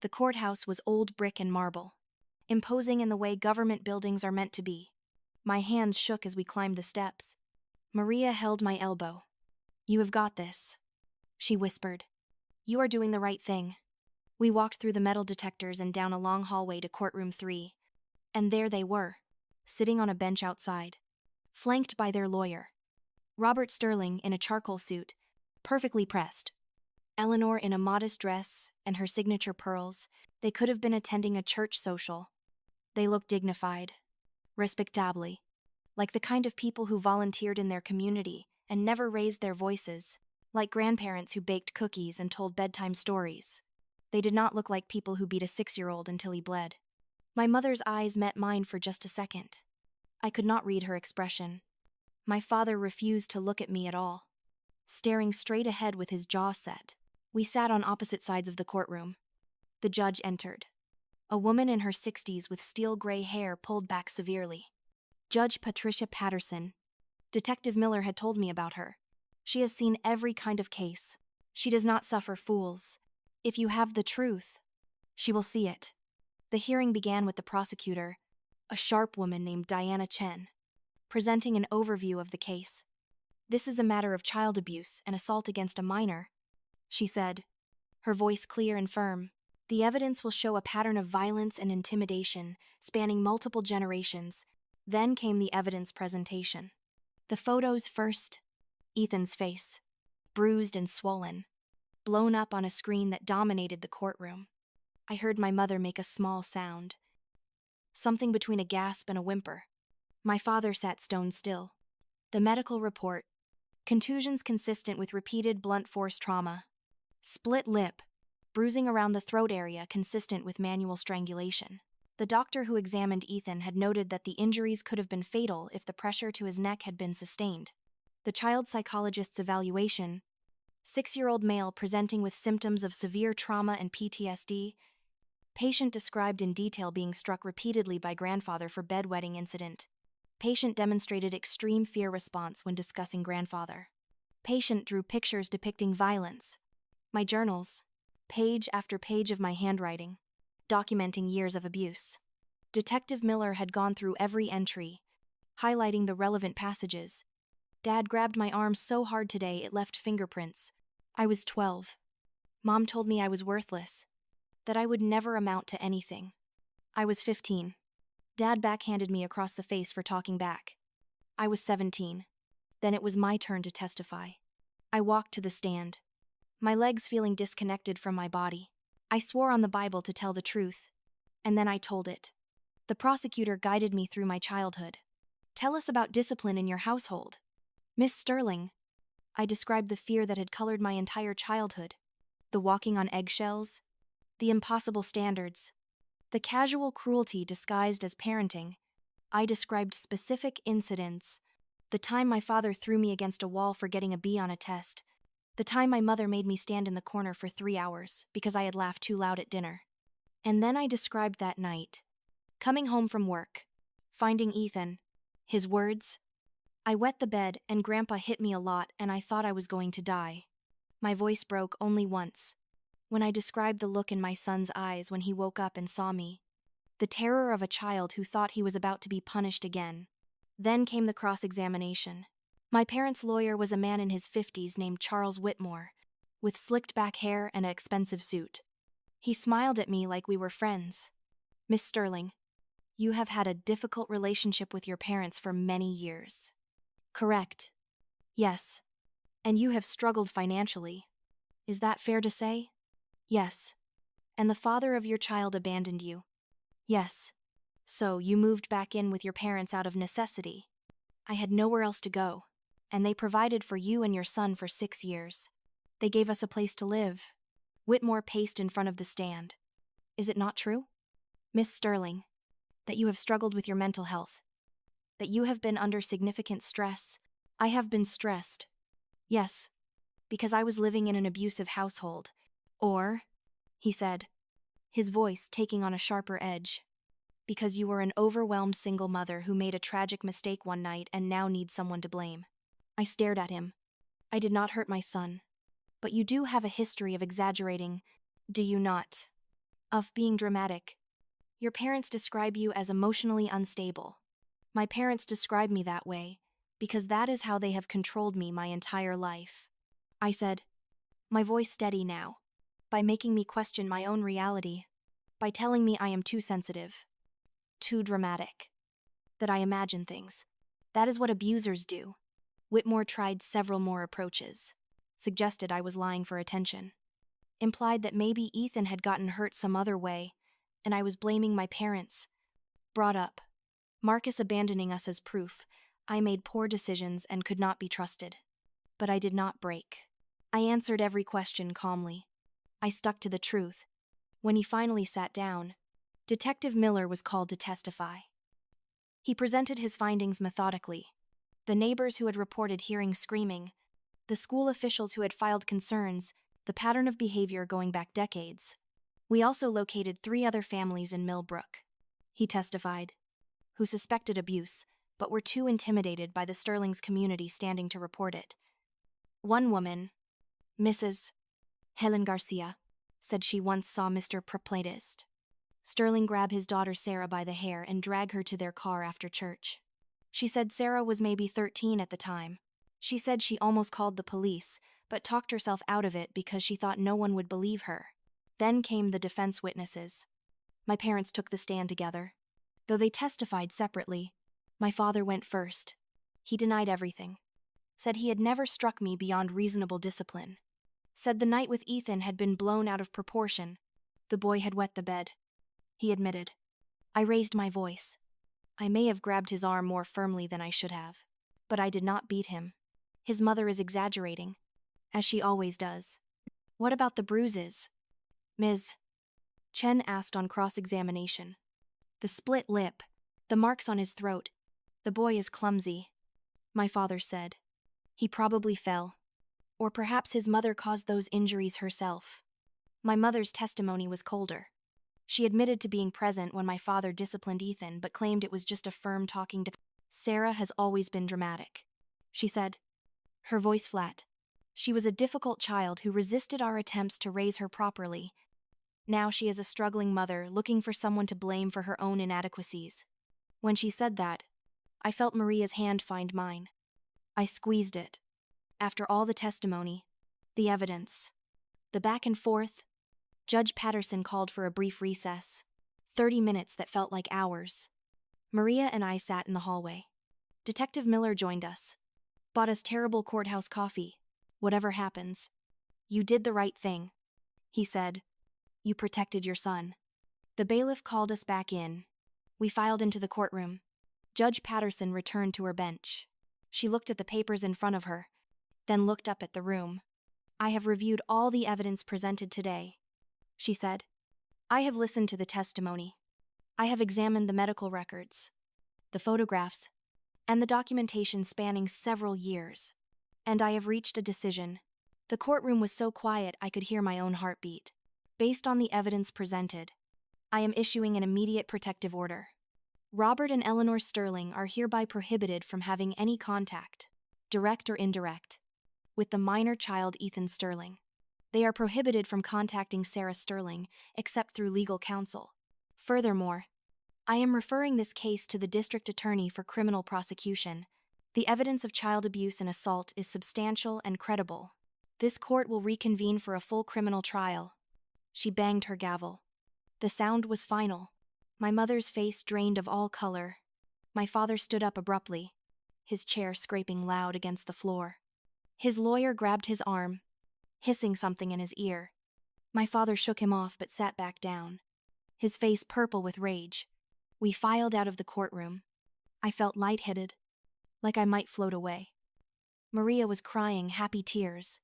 [SPEAKER 1] The courthouse was old brick and marble, imposing in the way government buildings are meant to be. My hands shook as we climbed the steps. Maria held my elbow. You have got this, she whispered. You are doing the right thing. We walked through the metal detectors and down a long hallway to courtroom 3. And there they were, sitting on a bench outside, flanked by their lawyer. Robert Sterling in a charcoal suit, perfectly pressed. Eleanor in a modest dress and her signature pearls. They could have been attending a church social. They looked dignified, respectably, like the kind of people who volunteered in their community and never raised their voices, like grandparents who baked cookies and told bedtime stories. They did not look like people who beat a 6-year-old until he bled. My mother's eyes met mine for just a second. I could not read her expression. My father refused to look at me at all, staring straight ahead with his jaw set. We sat on opposite sides of the courtroom. The judge entered. A woman in her 60s with steel gray hair pulled back severely. Judge Patricia Patterson. Detective Miller had told me about her. She has seen every kind of case. She does not suffer fools. If you have the truth, she will see it. The hearing began with the prosecutor, a sharp woman named Diana Chen, presenting an overview of the case. This is a matter of child abuse and assault against a minor, she said, her voice clear and firm. The evidence will show a pattern of violence and intimidation spanning multiple generations. Then came the evidence presentation. The photos first. Ethan's face, bruised and swollen, blown up on a screen that dominated the courtroom. I heard my mother make a small sound, something between a gasp and a whimper. My father sat stone still. The medical report: contusions consistent with repeated blunt force trauma, split lip, bruising around the throat area consistent with manual strangulation. The doctor who examined Ethan had noted that the injuries could have been fatal if the pressure to his neck had been sustained. The child psychologist's evaluation: 6-year-old male presenting with symptoms of severe trauma and PTSD. Patient described in detail being struck repeatedly by grandfather for bedwetting incident. Patient demonstrated extreme fear response when discussing grandfather. Patient drew pictures depicting violence. My journals, page after page of my handwriting, documenting years of abuse. Detective Miller had gone through every entry, highlighting the relevant passages. Dad grabbed my arm so hard today it left fingerprints. I was 12. Mom told me I was worthless, that I would never amount to anything. I was 15. Dad backhanded me across the face for talking back. I was 17. Then it was my turn to testify. I walked to the stand, my legs feeling disconnected from my body. I swore on the Bible to tell the truth, and then I told it. The prosecutor guided me through my childhood. Tell us about discipline in your household. Miss Sterling. I described the fear that had colored my entire childhood, the walking on eggshells, the impossible standards, the casual cruelty disguised as parenting. I described specific incidents: the time my father threw me against a wall for getting a B on a test, the time my mother made me stand in the corner for 3 hours because I had laughed too loud at dinner. And then I described that night, coming home from work, finding Ethan, his words: I wet the bed and Grandpa hit me a lot and I thought I was going to die. My voice broke only once, when I described the look in my son's eyes when he woke up and saw me, the terror of a child who thought he was about to be punished again. Then came the cross-examination. My parents' lawyer was a man in his 50s named Charles Whitmore, with slicked back hair and an expensive suit. He smiled at me like we were friends. Miss Sterling, you have had a difficult relationship with your parents for many years. Correct. Yes. And you have struggled financially. Is that fair to say? Yes. And the father of your child abandoned you? Yes. So you moved back in with your parents out of necessity. I had nowhere else to go, and they provided for you and your son for 6 years. They gave us a place to live. Whitmore paced in front of the stand. Is it not true? Miss Sterling, that you have struggled with your mental health, that you have been under significant stress? I have been stressed. Yes, because I was living in an abusive household. Or, he said, his voice taking on a sharper edge, because you were an overwhelmed single mother who made a tragic mistake one night and now needs someone to blame. I stared at him. I did not hurt my son. But you do have a history of exaggerating, do you not? Of being dramatic. Your parents describe you as emotionally unstable. My parents describe me that way, because that is how they have controlled me my entire life. I said, my voice steady now, by making me question my own reality, by telling me I am too sensitive, too dramatic, that I imagine things. That is what abusers do. Whitmore tried several more approaches, suggested I was lying for attention, implied that maybe Ethan had gotten hurt some other way, and I was blaming my parents. Brought up Marcus abandoning us as proof. I made poor decisions and could not be trusted. But I did not break. I answered every question calmly. I stuck to the truth. When he finally sat down, Detective Miller was called to testify. He presented his findings methodically. The neighbors who had reported hearing screaming, the school officials who had filed concerns, the pattern of behavior going back decades. We also located 3 other families in Millbrook, he testified, who suspected abuse, but were too intimidated by the Sterling's community standing to report it. One woman, Mrs. Helen Garcia, said she once saw Mr. Perplatist. Sterling grab his daughter Sarah by the hair and drag her to their car after church. She said Sarah was maybe 13 at the time. She said she almost called the police, but talked herself out of it because she thought no one would believe her. Then came the defense witnesses. My parents took the stand together. Though they testified separately, my father went first. He denied everything. Said he had never struck me beyond reasonable discipline. Said the night with Ethan had been blown out of proportion. The boy had wet the bed. He admitted. I raised my voice. I may have grabbed his arm more firmly than I should have. But I did not beat him. His mother is exaggerating, as she always does. What about the bruises? Ms. Chen asked on cross-examination. The split lip, the marks on his throat. The boy is clumsy, my father said. He probably fell. Or perhaps his mother caused those injuries herself. My mother's testimony was colder. She admitted to being present when my father disciplined Ethan, but claimed it was just a firm talking to. Sarah has always been dramatic, she said, her voice flat. She was a difficult child who resisted our attempts to raise her properly. Now she is a struggling mother looking for someone to blame for her own inadequacies. When she said that, I felt Maria's hand find mine. I squeezed it. After all the testimony, the evidence, the back and forth, Judge Patterson called for a brief recess. 30 minutes that felt like hours. Maria and I sat in the hallway. Detective Miller joined us. Bought us terrible courthouse coffee. Whatever happens, you did the right thing, he said. You protected your son. The bailiff called us back in. We filed into the courtroom. Judge Patterson returned to her bench. She looked at the papers in front of her, then looked up at the room. I have reviewed all the evidence presented today, she said. I have listened to the testimony. I have examined the medical records, the photographs, and the documentation spanning several years. And I have reached a decision. The courtroom was so quiet I could hear my own heartbeat. Based on the evidence presented, I am issuing an immediate protective order. Robert and Eleanor Sterling are hereby prohibited from having any contact, direct or indirect, with the minor child Ethan Sterling. They are prohibited from contacting Sarah Sterling, except through legal counsel. Furthermore, I am referring this case to the district attorney for criminal prosecution. The evidence of child abuse and assault is substantial and credible. This court will reconvene for a full criminal trial. She banged her gavel. The sound was final. My mother's face drained of all color. My father stood up abruptly, his chair scraping loud against the floor. His lawyer grabbed his arm, hissing something in his ear. My father shook him off but sat back down, his face purple with rage. We filed out of the courtroom. I felt lightheaded, like I might float away. Maria was crying happy tears,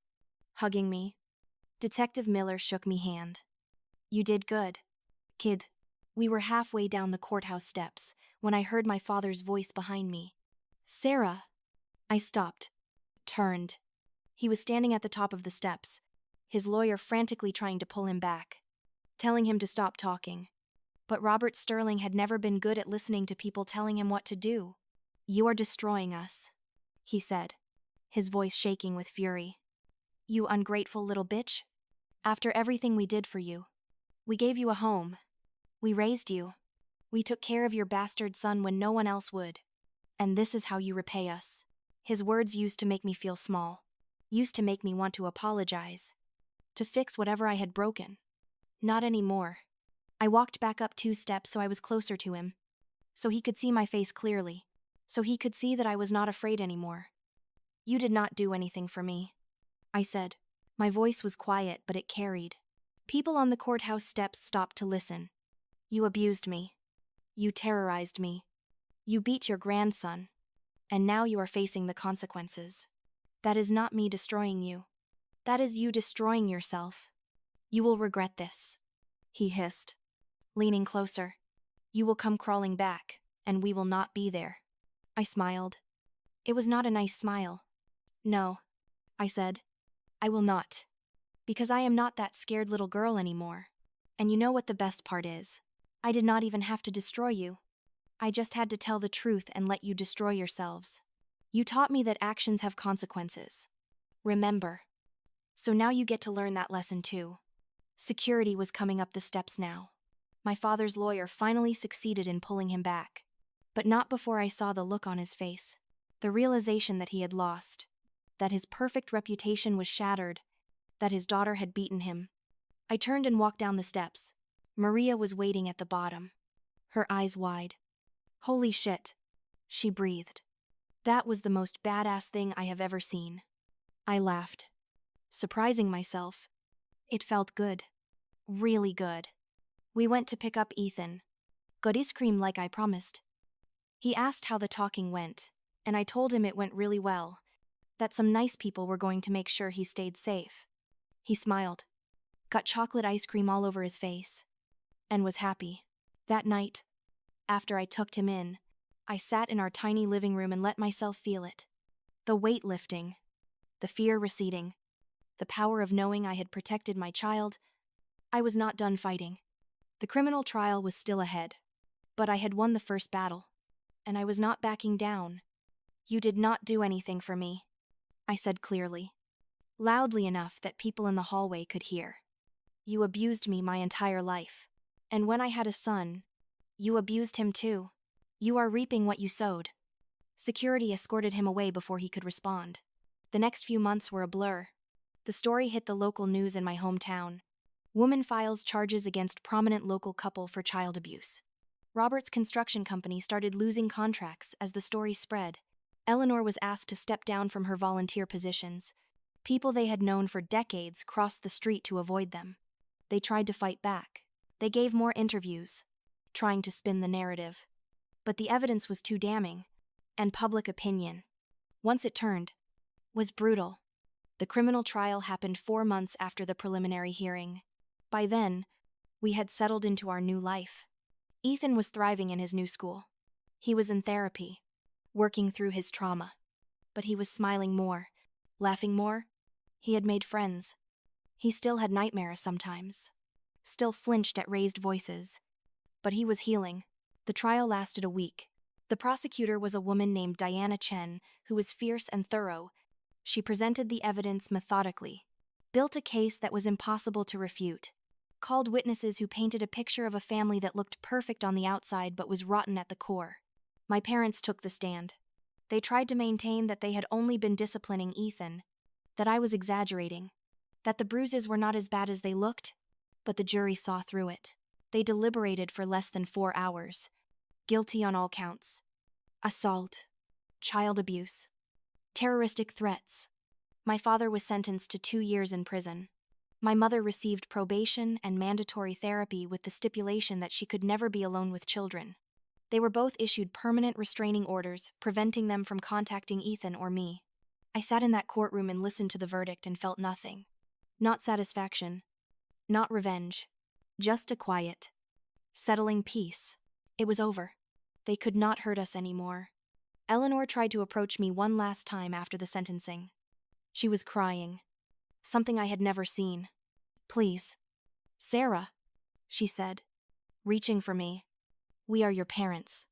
[SPEAKER 1] hugging me. Detective Miller shook me hand. You did good, kid. We were halfway down the courthouse steps when I heard my father's voice behind me. Sarah! I stopped, turned. He was standing at the top of the steps, his lawyer frantically trying to pull him back, telling him to stop talking. But Robert Sterling had never been good at listening to people telling him what to do. You are destroying us, he said, his voice shaking with fury. You ungrateful little bitch. After everything we did for you. We gave you a home. We raised you. We took care of your bastard son when no one else would. And this is how you repay us. His words used to make me feel small. Used to make me want to apologize. To fix whatever I had broken. Not anymore. I walked back up 2 steps so I was closer to him. So he could see my face clearly. So he could see that I was not afraid anymore. You did not do anything for me, I said. My voice was quiet, but it carried. People on the courthouse steps stopped to listen. You abused me. You terrorized me. You beat your grandson. And now you are facing the consequences. That is not me destroying you. That is you destroying yourself. You will regret this, he hissed, leaning closer. You will come crawling back, and we will not be there. I smiled. It was not a nice smile. No, I said. I will not. Because I am not that scared little girl anymore. And you know what the best part is? I did not even have to destroy you. I just had to tell the truth and let you destroy yourselves. You taught me that actions have consequences. Remember. So now you get to learn that lesson too. Security was coming up the steps now. My father's lawyer finally succeeded in pulling him back. But not before I saw the look on his face. The realization that he had lost. That his perfect reputation was shattered. That his daughter had beaten him. I turned and walked down the steps. Maria was waiting at the bottom. Her eyes wide. "Holy shit," she breathed. "That was the most badass thing I have ever seen." I laughed. Surprising myself. It felt good. Really good. We went to pick up Ethan. Got ice cream like I promised. He asked how the talking went, and I told him it went really well, that some nice people were going to make sure he stayed safe. He smiled, got chocolate ice cream all over his face, and was happy. That night, after I tucked him in, I sat in our tiny living room and let myself feel it. The weight lifting, the fear receding, the power of knowing I had protected my child. I was not done fighting. The criminal trial was still ahead, but I had won the first battle, and I was not backing down. "You did not do anything for me," I said clearly, loudly enough that people in the hallway could hear. "You abused me my entire life, and when I had a son, you abused him too. You are reaping what you sowed." Security escorted him away before he could respond. The next few months were a blur. The story hit the local news in my hometown. Woman files charges against prominent local couple for child abuse. Robert's construction company started losing contracts as the story spread. Eleanor was asked to step down from her volunteer positions. People they had known for decades crossed the street to avoid them. They tried to fight back. They gave more interviews, trying to spin the narrative. But the evidence was too damning, and public opinion, once it turned, was brutal. The criminal trial happened 4 months after the preliminary hearing. By then, we had settled into our new life. Ethan was thriving in his new school. He was in therapy, working through his trauma. But he was smiling more, laughing more. He had made friends. He still had nightmares sometimes, still flinched at raised voices. But he was healing. The trial lasted a week. The prosecutor was a woman named Diana Chen, who was fierce and thorough. She presented the evidence methodically, built a case that was impossible to refute, called witnesses who painted a picture of a family that looked perfect on the outside but was rotten at the core. My parents took the stand. They tried to maintain that they had only been disciplining Ethan, that I was exaggerating, that the bruises were not as bad as they looked, but the jury saw through it. They deliberated for less than 4 hours. Guilty on all counts. Assault, child abuse, terroristic threats. My father was sentenced to 2 years in prison. My mother received probation and mandatory therapy with the stipulation that she could never be alone with children. They were both issued permanent restraining orders, preventing them from contacting Ethan or me. I sat in that courtroom and listened to the verdict and felt nothing. Not satisfaction. Not revenge. Just a quiet, settling peace. It was over. They could not hurt us anymore. Eleanor tried to approach me one last time after the sentencing. She was crying. Something I had never seen. "Please. Sarah," she said, reaching for me. "We are your parents.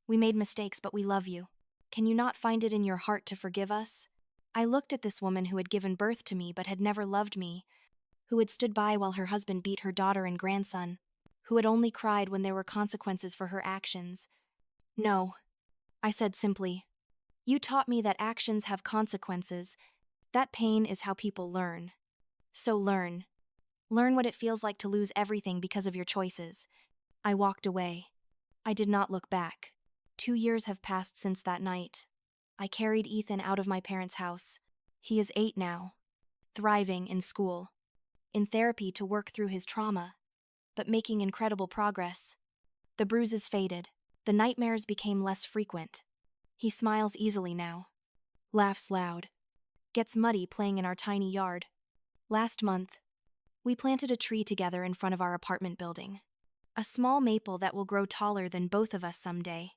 [SPEAKER 1] We made mistakes, but we love you. Can you not find it in your heart to forgive us?" I looked at this woman who had given birth to me but had never loved me, who had stood by while her husband beat her daughter and grandson, who had only cried when there were consequences for her actions. "No," I said simply. "You taught me that actions have consequences. That pain is how people learn. So learn. Learn what it feels like to lose everything because of your choices." I walked away. I did not look back. 2 years have passed since that night. I carried Ethan out of my parents' house. He is 8 now, thriving in school, in therapy to work through his trauma, but making incredible progress. The bruises faded. The nightmares became less frequent. He smiles easily now, laughs loud, gets muddy playing in our tiny yard. Last month, we planted a tree together in front of our apartment building. A small maple that will grow taller than both of us someday.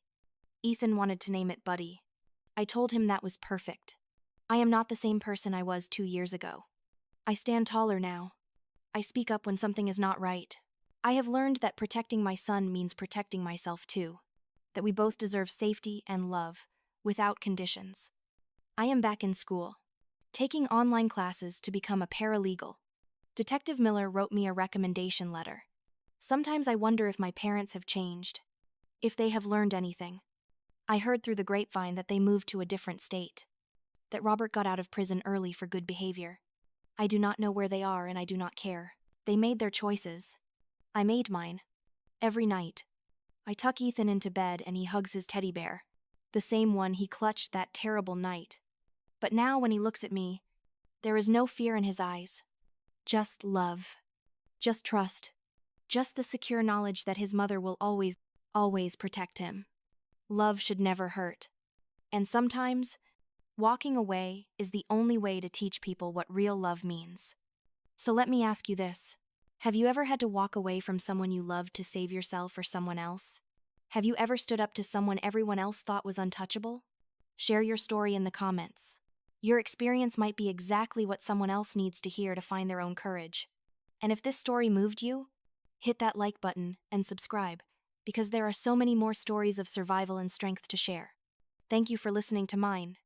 [SPEAKER 1] Ethan wanted to name it Buddy. I told him that was perfect. I am not the same person I was 2 years ago. I stand taller now. I speak up when something is not right. I have learned that protecting my son means protecting myself too. That we both deserve safety and love, without conditions. I am back in school. taking online classes to become a paralegal. Detective Miller wrote me a recommendation letter. Sometimes I wonder if my parents have changed, if they have learned anything. I heard through the grapevine that they moved to a different state, that Robert got out of prison early for good behavior. I do not know where they are and I do not care. They made their choices. I made mine. Every night, I tuck Ethan into bed and he hugs his teddy bear, the same one he clutched that terrible night. But now when he looks at me, there is no fear in his eyes. Just love. Just trust. Just the secure knowledge that his mother will always protect him. Love should never hurt. And sometimes, walking away is the only way to teach people what real love means. So let me ask you this. Have you ever had to walk away from someone you loved to save yourself or someone else? Have you ever stood up to someone everyone else thought was untouchable? Share your story in the comments. Your experience might be exactly what someone else needs to hear to find their own courage. And if this story moved you, hit that like button and subscribe, because there are so many more stories of survival and strength to share. Thank you for listening to mine.